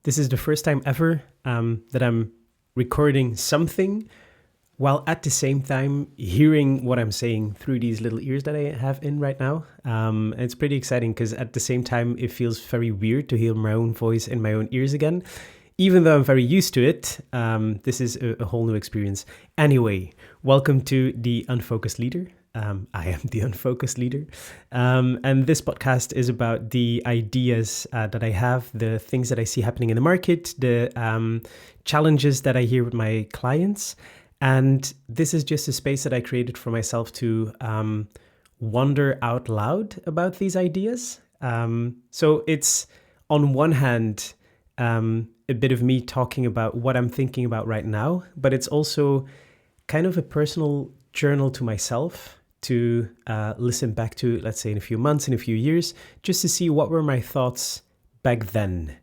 This is the first time ever that I'm recording something while at the same time hearing what I'm saying through these little ears that I have in right now. It's pretty exciting because at the same time, it feels very weird to hear my own voice in my own ears again. Even though I'm very used to it, this is a whole new experience. Anyway, welcome to The Unfocused Leader. I am the unfocused leader. And this podcast is about the ideas that I have, the things that I see happening in the market, the challenges that I hear with my clients. And this is just a space that I created for myself to wonder out loud about these ideas. So it's on one hand, a bit of me talking about what I'm thinking about right now, but it's also kind of a personal journal to myself to listen back to, let's say in a few months, in a few years, just to see what were my thoughts back then.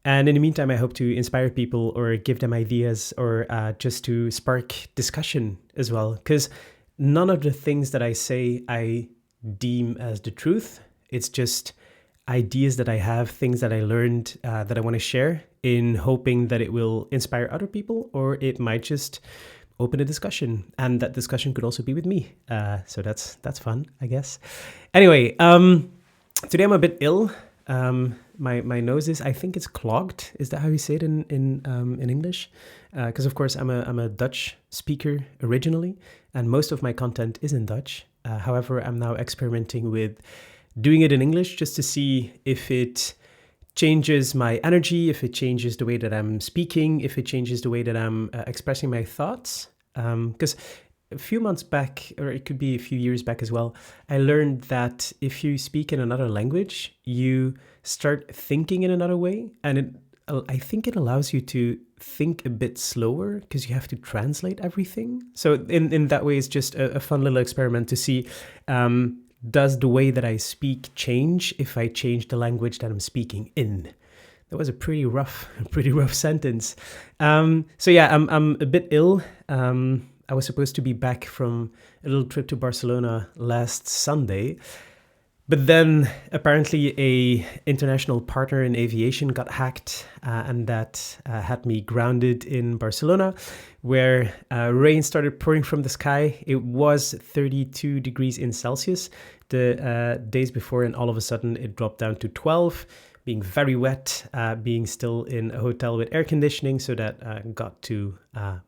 And in the meantime, I hope to inspire people or give them ideas or just to spark discussion as well. Because none of the things that I say I deem as the truth. It's just ideas that I have, things that I learned that I want to share in hoping that it will inspire other people, or it might just open a discussion, and that discussion could also be with me. So that's fun, I guess. Anyway, today I'm a bit ill. My nose is, I think it's clogged. Is that how you say it in English? Because of course I'm a Dutch speaker originally, and most of my content is in Dutch. However, I'm now experimenting with doing it in English just to see if it changes my energy, if it changes the way that I'm speaking, if it changes the way that I'm expressing my thoughts. Because a few months back, or it could be a few years back as well, I learned that if you speak in another language, you start thinking in another way. And I think it allows you to think a bit slower because you have to translate everything. So in that way, it's just a fun little experiment to see, does the way that I speak change if I change the language that I'm speaking in? That was a pretty rough sentence. So yeah, I'm a bit ill. I was supposed to be back from a little trip to Barcelona last Sunday, but then apparently a international partner in aviation got hacked, and that had me grounded in Barcelona, where rain started pouring from the sky. It was 32 degrees in Celsius the days before, and all of a sudden it dropped down to 12, being very wet, being still in a hotel with air conditioning, so that got to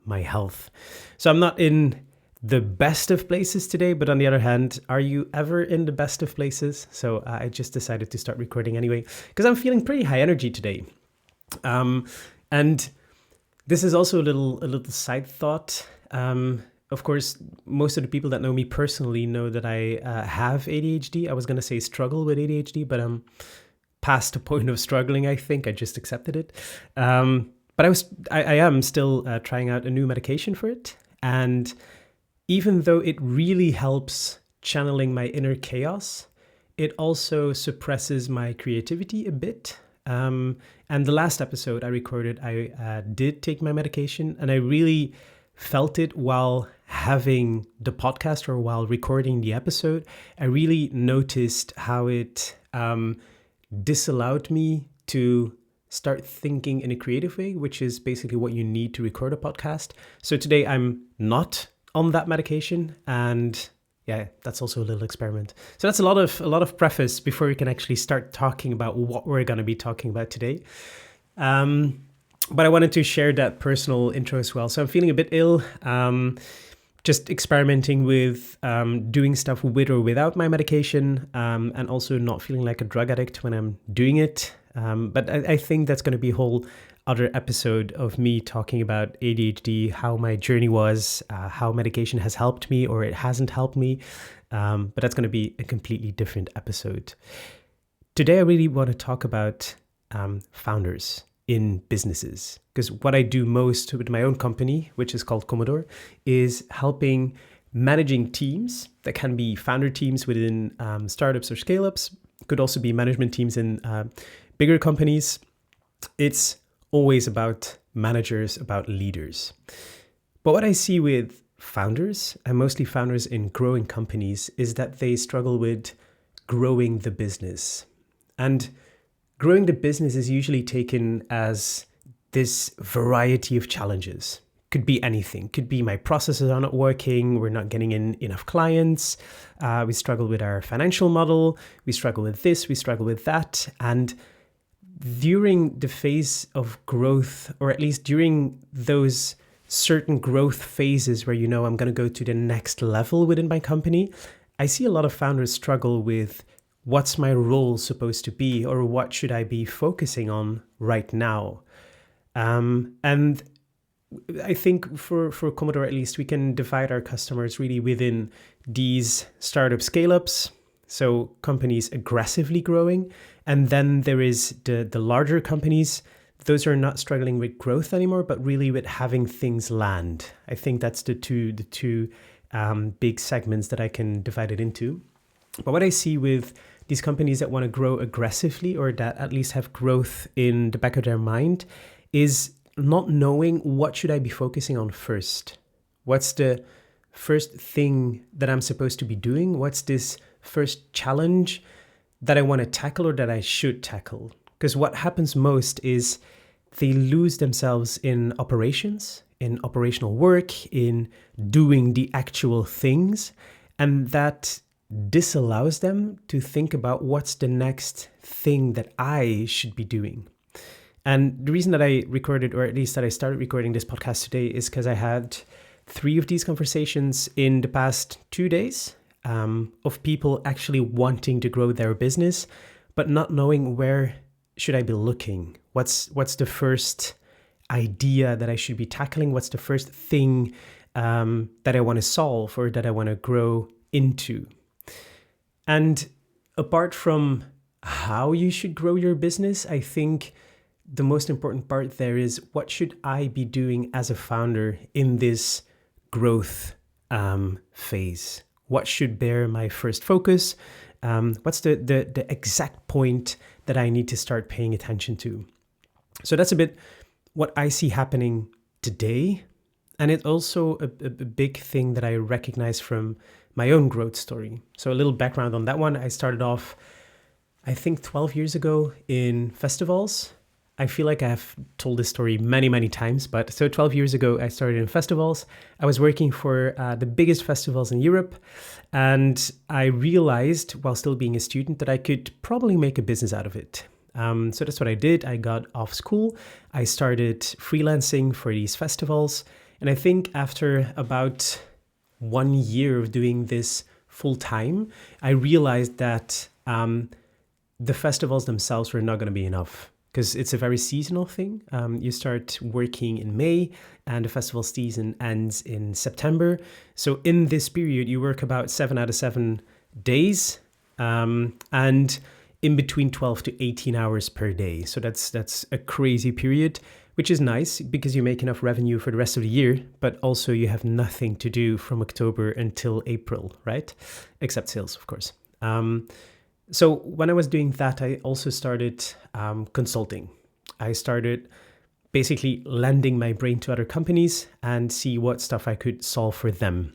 my health. So I'm not in the best of places today, but on the other hand, are you ever in the best of places? So I just decided to start recording anyway, because I'm feeling pretty high energy today. And this is also a little side thought. Of course, most of the people that know me personally know that I have ADHD. I was going to say struggle with ADHD, but I'm past the point of struggling, I think. I just accepted it. But I am still trying out a new medication for it. And even though it really helps channeling my inner chaos, it also suppresses my creativity a bit. And the last episode I recorded, I did take my medication, and I really felt it while having the podcast or while recording the episode. I really noticed how it disallowed me to start thinking in a creative way, which is basically what you need to record a podcast. So today I'm not on that medication, and yeah, that's also a little experiment. So that's a lot of preface before we can actually start talking about what we're going to be talking about today. But I wanted to share that personal intro as well. So I'm feeling a bit ill, just experimenting with doing stuff with or without my medication, and also not feeling like a drug addict when I'm doing it. But I think that's going to be a whole other episode of me talking about ADHD, how my journey was, how medication has helped me or it hasn't helped me. But that's going to be a completely different episode. Today, I really want to talk about founders in businesses, because what I do most with my own company, which is called Promotors, is helping managing teams that can be founder teams within startups or scale-ups, could also be management teams in bigger companies. It's always about managers, about leaders. But what I see with founders, and mostly founders in growing companies, is that they struggle with growing the business. And growing the business is usually taken as this variety of challenges. Could be anything. Could be my processes are not working. We're not getting in enough clients. We struggle with our financial model. We struggle with this. We struggle with that. And during the phase of growth, or at least during those certain growth phases where I'm going to go to the next level within my company, I see a lot of founders struggle with what's my role supposed to be, or what should I be focusing on right now? And I think for Commodore, at least, we can divide our customers really within these startup scale-ups, so companies aggressively growing. And then there is the larger companies. Those are not struggling with growth anymore, but really with having things land. I think that's the two big segments that I can divide it into. But what I see with these companies that want to grow aggressively, or that at least have growth in the back of their mind, is not knowing what should I be focusing on first. What's the first thing that I'm supposed to be doing? What's this first challenge that I want to tackle, or that I should tackle? Because what happens most is they lose themselves in operations, in operational work, in doing the actual things, and that disallows them to think about what's the next thing that I should be doing. And the reason that I recorded, or at least that I started recording this podcast today, is because I had 3 of these conversations in the past 2 days of people actually wanting to grow their business, but not knowing where should I be looking. What's the first idea that I should be tackling? What's the first thing that I want to solve, or that I want to grow into? And apart from how you should grow your business, I think the most important part there is, what should I be doing as a founder in this growth phase? What should bear my first focus? What's the exact point that I need to start paying attention to? So that's a bit what I see happening today. And it's also a big thing that I recognize from my own growth story. So a little background on that one. I started off, I think 12 years ago in festivals. I feel like I have told this story many, many times, but so 12 years ago, I started in festivals. I was working for the biggest festivals in Europe, and I realized while still being a student that I could probably make a business out of it. So that's what I did. I got off school. I started freelancing for these festivals. And I think after about 1 year of doing this full time, I realized that the festivals themselves were not going to be enough, because it's a very seasonal thing. You start working in May and the festival season ends in September. So in this period, you work about 7 out of 7 days and in between 12 to 18 hours per day. So that's a crazy period, which is nice because you make enough revenue for the rest of the year, but also you have nothing to do from October until April, right? Except sales, of course. So when I was doing that, I also started consulting. I started basically lending my brain to other companies and see what stuff I could solve for them.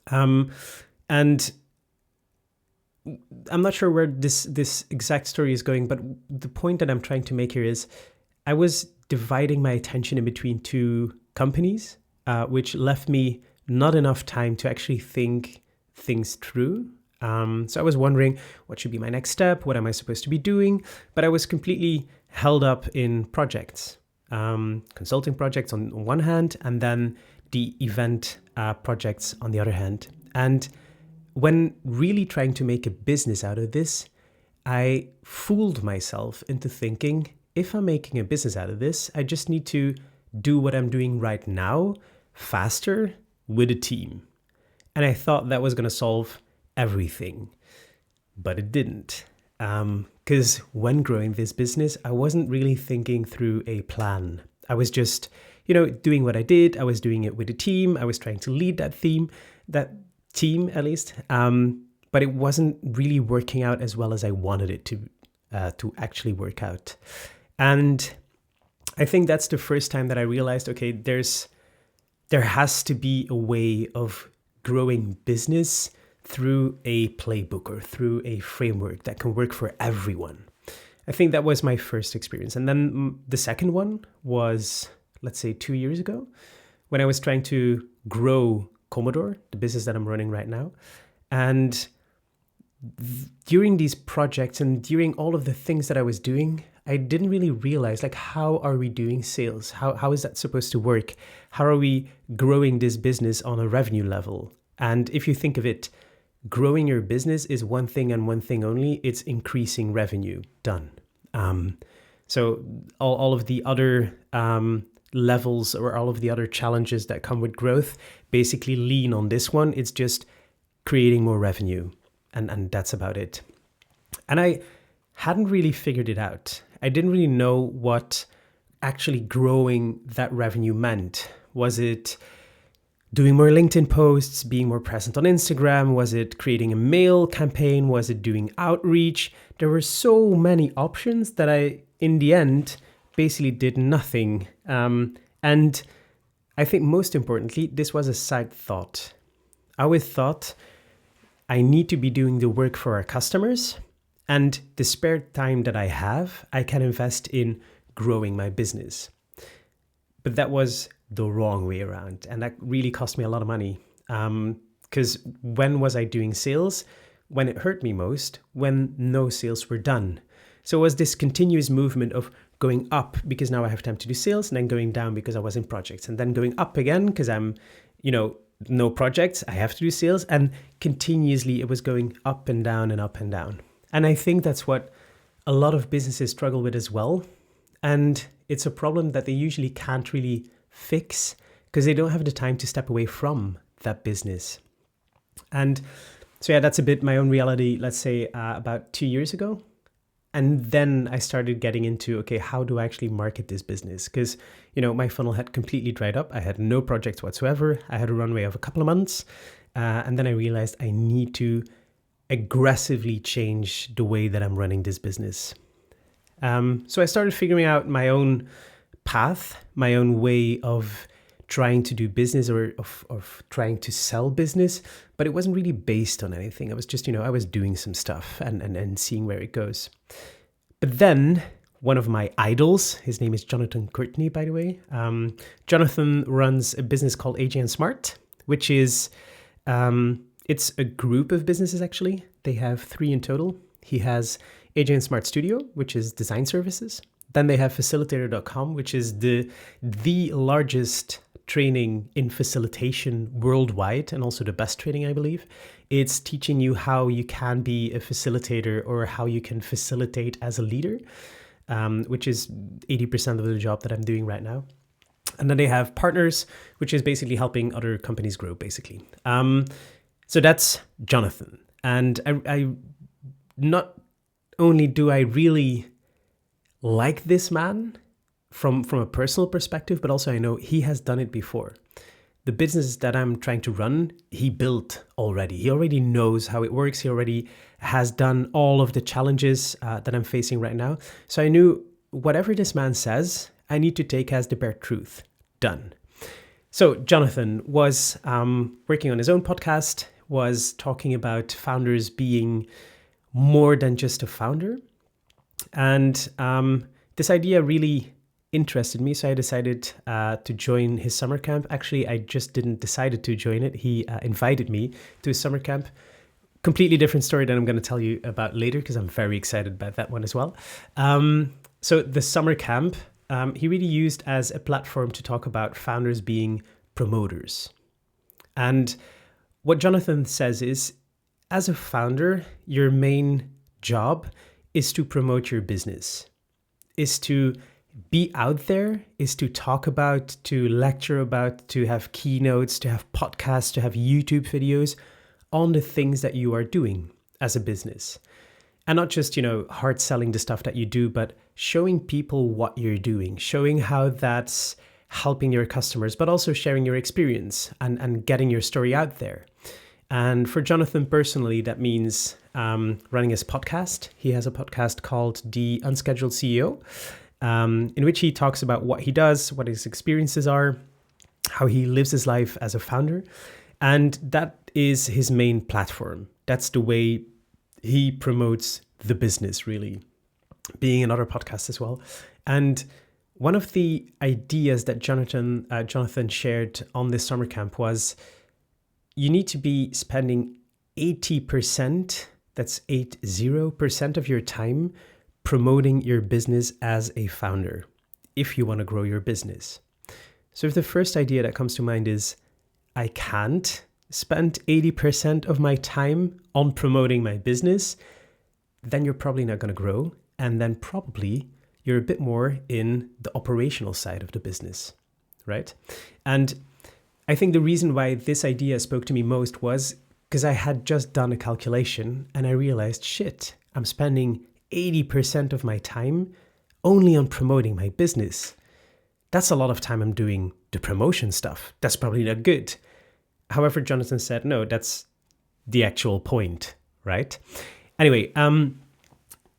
And I'm not sure where this exact story is going, but the point that I'm trying to make here is I was dividing my attention in between 2 companies, which left me not enough time to actually think things through. So I was wondering what should be my next step, what am I supposed to be doing? But I was completely held up in projects, consulting projects on one hand, and then the event projects on the other hand. And when really trying to make a business out of this, I fooled myself into thinking, if I'm making a business out of this, I just need to do what I'm doing right now faster with a team. And I thought that was going to solve everything, but it didn't. Because when growing this business, I wasn't really thinking through a plan. I was just, doing what I did. I was doing it with a team. I was trying to lead that team at least. But it wasn't really working out as well as I wanted it to actually work out. And I think that's the first time that I realized, okay, there has to be a way of growing business through a playbook or through a framework that can work for everyone. I think that was my first experience. And then the second one was, let's say, 2 years ago, when I was trying to grow Commodore, the business that I'm running right now. And during these projects and during all of the things that I was doing, I didn't really realize, like, how are we doing sales? How is that supposed to work? How are we growing this business on a revenue level? And if you think of it, growing your business is one thing and one thing only. It's increasing revenue. Done. So all of the other levels or all of the other challenges that come with growth basically lean on this one. It's just creating more revenue. And that's about it. And I hadn't really figured it out. I didn't really know what actually growing that revenue meant. Was it doing more LinkedIn posts, being more present on Instagram? Was it creating a mail campaign? Was it doing outreach? There were so many options that I, in the end, basically did nothing. And I think most importantly, this was a side thought. I always thought I need to be doing the work for our customers, and the spare time that I have, I can invest in growing my business. But that was the wrong way around, and that really cost me a lot of money. Because when was I doing sales? When it hurt me most, when no sales were done. So it was this continuous movement of going up because now I have time to do sales, and then going down because I was in projects, and then going up again because I'm, no projects, I have to do sales, and continuously it was going up and down and up and down. And I think that's what a lot of businesses struggle with as well. And it's a problem that they usually can't really fix because they don't have the time to step away from that business. And so, yeah, that's a bit my own reality, let's say about 2 years ago. And then I started getting into, okay, how do I actually market this business? Because, my funnel had completely dried up. I had no projects whatsoever. I had a runway of a couple of months. And then I realized I need to aggressively change the way that I'm running this business. So I started figuring out my own path, my own way of trying to do business or of trying to sell business, but it wasn't really based on anything. I was just, I was doing some stuff and seeing where it goes. But then one of my idols, his name is Jonathan Courtney, by the way. Jonathan runs a business called AJ & Smart, which is, it's a group of businesses actually. They have 3 in total. He has AJ & Smart Studio, which is design services. Then they have facilitator.com, which is the largest training in facilitation worldwide, and also the best training, I believe. It's teaching you how you can be a facilitator or how you can facilitate as a leader, which is 80% of the job that I'm doing right now. And then they have Partners, which is basically helping other companies grow, basically. So that's Jonathan. And I not only do I really like this man from a personal perspective, but also I know he has done it before. The business that I'm trying to run, he built already. He already knows how it works. He already has done all of the challenges that I'm facing right now. So I knew whatever this man says, I need to take as the bare truth. Done. So Jonathan was working on his own podcast, was talking about founders being more than just a founder. And this idea really interested me, so I decided to join his summer camp. Actually, I just didn't decide to join it. He invited me to his summer camp. Completely different story that I'm going to tell you about later, because I'm very excited about that one as well. So the summer camp, he really used as a platform to talk about founders being promoters. And what Jonathan says is, as a founder, your main job is to promote your business, is to be out there, is to talk about, to lecture about, to have keynotes, to have podcasts, to have YouTube videos on the things that you are doing as a business. And not just, hard selling the stuff that you do, but showing people what you're doing, showing how that's helping your customers, but also sharing your experience and getting your story out there. And for Jonathan personally, that means running his podcast. He has a podcast called The Unscheduled CEO, in which he talks about what he does, what his experiences are, how he lives his life as a founder. And that is his main platform. That's the way he promotes the business, really. being in other podcasts as well. And one of the ideas that Jonathan shared on this summer camp was you need to be spending 80%, that's 80% of your time promoting your business as a founder if you want to grow your business. So if the first idea that comes to mind is I can't spend 80% of my time on promoting my business, then you're probably not going to grow. And then probably you're a bit more in the operational side of the business, right? And I think the reason why this idea spoke to me most was because I had just done a calculation and I realized, shit, I'm spending 80% of my time only on promoting my business. That's a lot of time I'm doing the promotion stuff. That's probably not good. However, Jonathan said, no, that's the actual point, right? Anyway,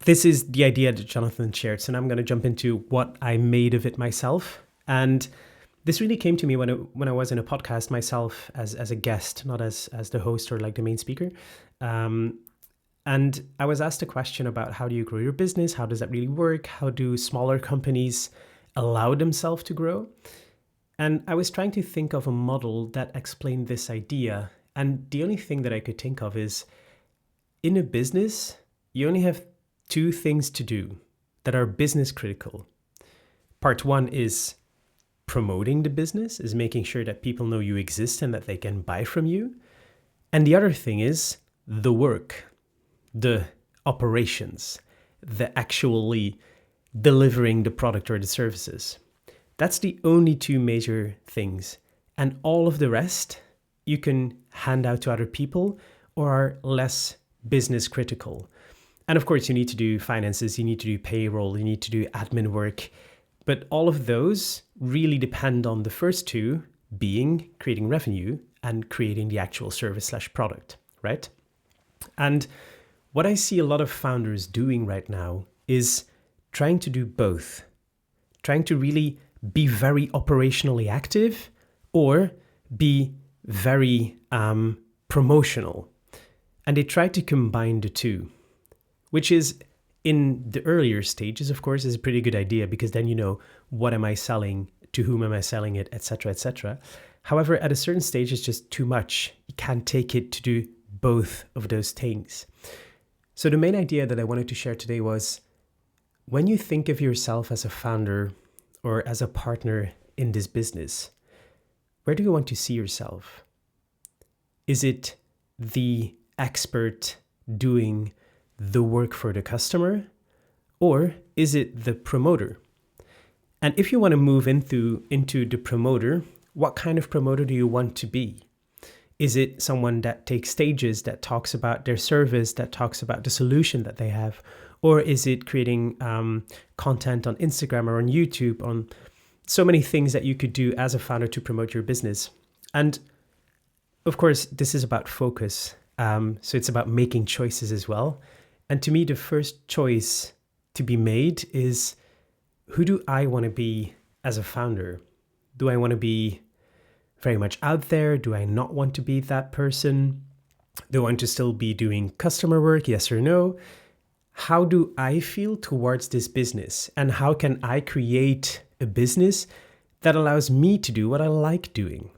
this is the idea that Jonathan shared. So now I'm going to jump into what I made of it myself. And this really came to me when I was in a podcast myself as a guest, not as the host or like the main speaker. And I was asked a question about how do you grow your business? How does that really work? How do smaller companies allow themselves to grow? And I was trying to think of a model that explained this idea. And the only thing that I could think of is in a business, you only have two things to do that are business critical. Part one is promoting the business, is making sure that people know you exist and that they can buy from you. And the other thing is the work, the operations, the actually delivering the product or the services. That's the only two major things. And all of the rest you can hand out to other people or are less business critical. And of course, you need to do finances, you need to do payroll, you need to do admin work. But all of those really depend on the first two being creating revenue and creating the actual service/product, right? And what I see a lot of founders doing right now is trying to do both, trying to really be very operationally active or be very promotional. And they try to combine the two, which is in the earlier stages, of course, is a pretty good idea because then you know what am I selling, to whom am I selling it, etc., etc. However, at a certain stage, it's just too much. You can't take it to do both of those things. So the main idea that I wanted to share today was when you think of yourself as a founder or as a partner in this business, where do you want to see yourself? Is it the expert doing the work for the customer, or is it the promoter? And if you want to move into the promoter, what kind of promoter do you want to be? Is it someone that takes stages, that talks about their service, that talks about the solution that they have? Or is it creating content on Instagram or on YouTube, on so many things that you could do as a founder to promote your business? And of course, this is about focus. So it's about making choices as well. And to me, the first choice to be made is, who do I want to be as a founder? Do I want to be very much out there? Do I not want to be that person? Do I want to still be doing customer work? Yes or no? How do I feel towards this business? And how can I create a business that allows me to do what I like doing?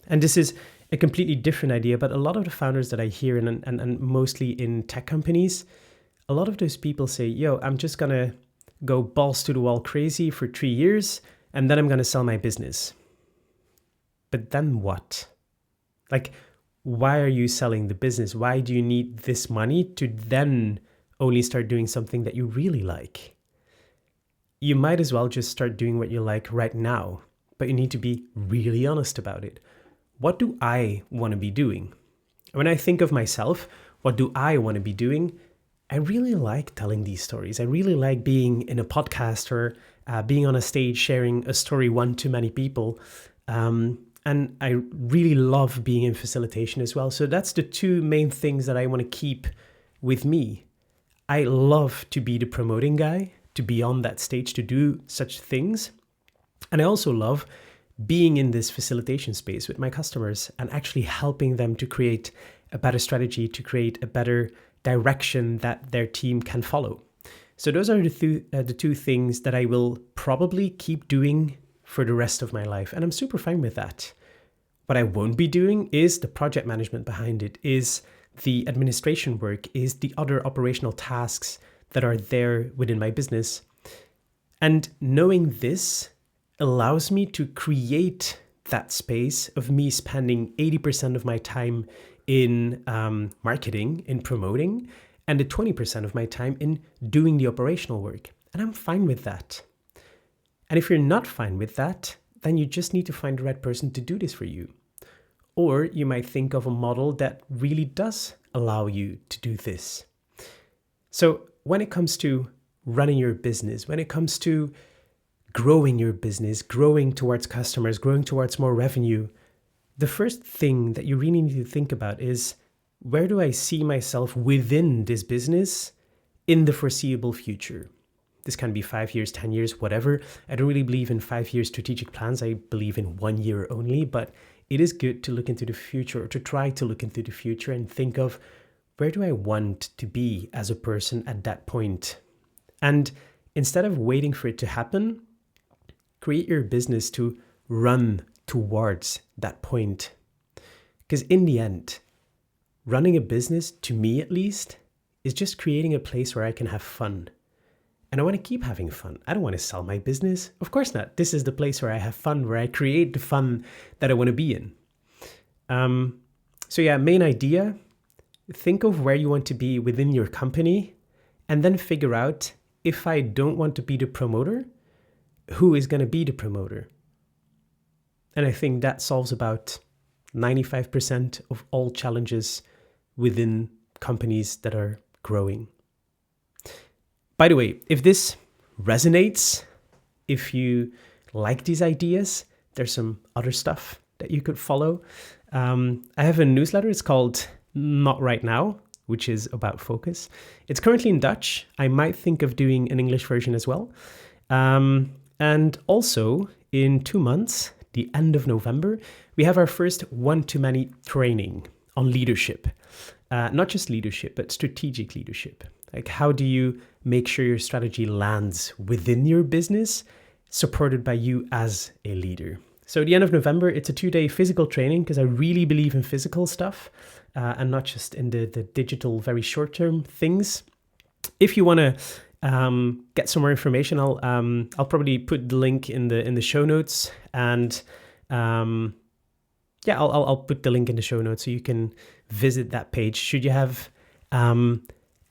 And this is a completely different idea, but a lot of the founders that I hear, and mostly in tech companies, a lot of those people say, yo, I'm just going to go balls to the wall crazy for 3 years, and then I'm going to sell my business. But then what? Like, why are you selling the business? Why do you need this money to then only start doing something that you really like? You might as well just start doing what you like right now, but you need to be really honest about it. What do I want to be doing? When I think of myself, what do I want to be doing? I really like telling these stories. I really like being in a podcast or being on a stage sharing a story one to many people. And I really love being in facilitation as well. So that's the two main things that I want to keep with me. I love to be the promoting guy, to be on that stage, to do such things. And I also love being in this facilitation space with my customers and actually helping them to create a better strategy, to create a better direction that their team can follow. So those are the two things that I will probably keep doing for the rest of my life. And I'm super fine with that. What I won't be doing is the project management behind it, is the administration work, is the other operational tasks that are there within my business. And knowing this allows me to create that space of me spending 80% of my time in marketing, in promoting, and the 20% of my time in doing the operational work. And I'm fine with that. And if you're not fine with that, then you just need to find the right person to do this for you. Or you might think of a model that really does allow you to do this. So when it comes to running your business, when it comes to growing your business, growing towards customers, growing towards more revenue, the first thing that you really need to think about is, where do I see myself within this business in the foreseeable future? This can be 5 years, 10 years, whatever. I don't really believe in 5-year strategic plans. I believe in 1 year only, but it is good to look into the future, or to try to look into the future and think of, where do I want to be as a person at that point? And instead of waiting for it to happen, create your business to run towards that point. Because in the end, running a business, to me at least, is just creating a place where I can have fun. And I want to keep having fun. I don't want to sell my business. Of course not. This is the place where I have fun, where I create the fun that I want to be in. So main idea, think of where you want to be within your company, and then figure out, if I don't want to be the promoter, who is going to be the promoter? And I think that solves about 95% of all challenges within companies that are growing. By the way, if this resonates, if you like these ideas, there's some other stuff that you could follow. I have a newsletter. It's called Not Right Now, which is about focus. It's currently in Dutch. I might think of doing an English version as well. And also in 2 months, the end of November, we have our first one-to-many training on leadership. Not just leadership, but strategic leadership. Like, how do you make sure your strategy lands within your business, supported by you as a leader? So at the end of November, it's a 2-day physical training, because I really believe in physical stuff and not just in the digital, very short-term things. If you want to get some more information, I'll probably put the link in the show notes, and I'll put the link in the show notes so you can visit that page. Should you have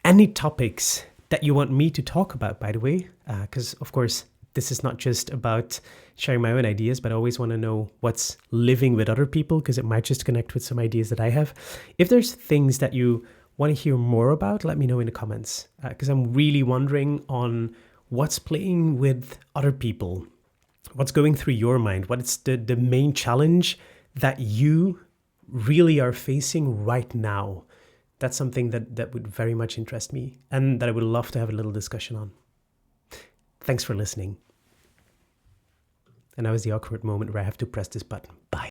any topics that you want me to talk about, by the way, because of course this is not just about sharing my own ideas, but I always want to know what's living with other people, because it might just connect with some ideas that I have. If there's things that you want to hear more about, let me know in the comments, because I'm really wondering on what's playing with other people, what's going through your mind, what is the main challenge that you really are facing right now. That's something that would very much interest me, and that I would love to have a little discussion on. Thanks for listening. And now is the awkward moment where I have to press this button. Bye.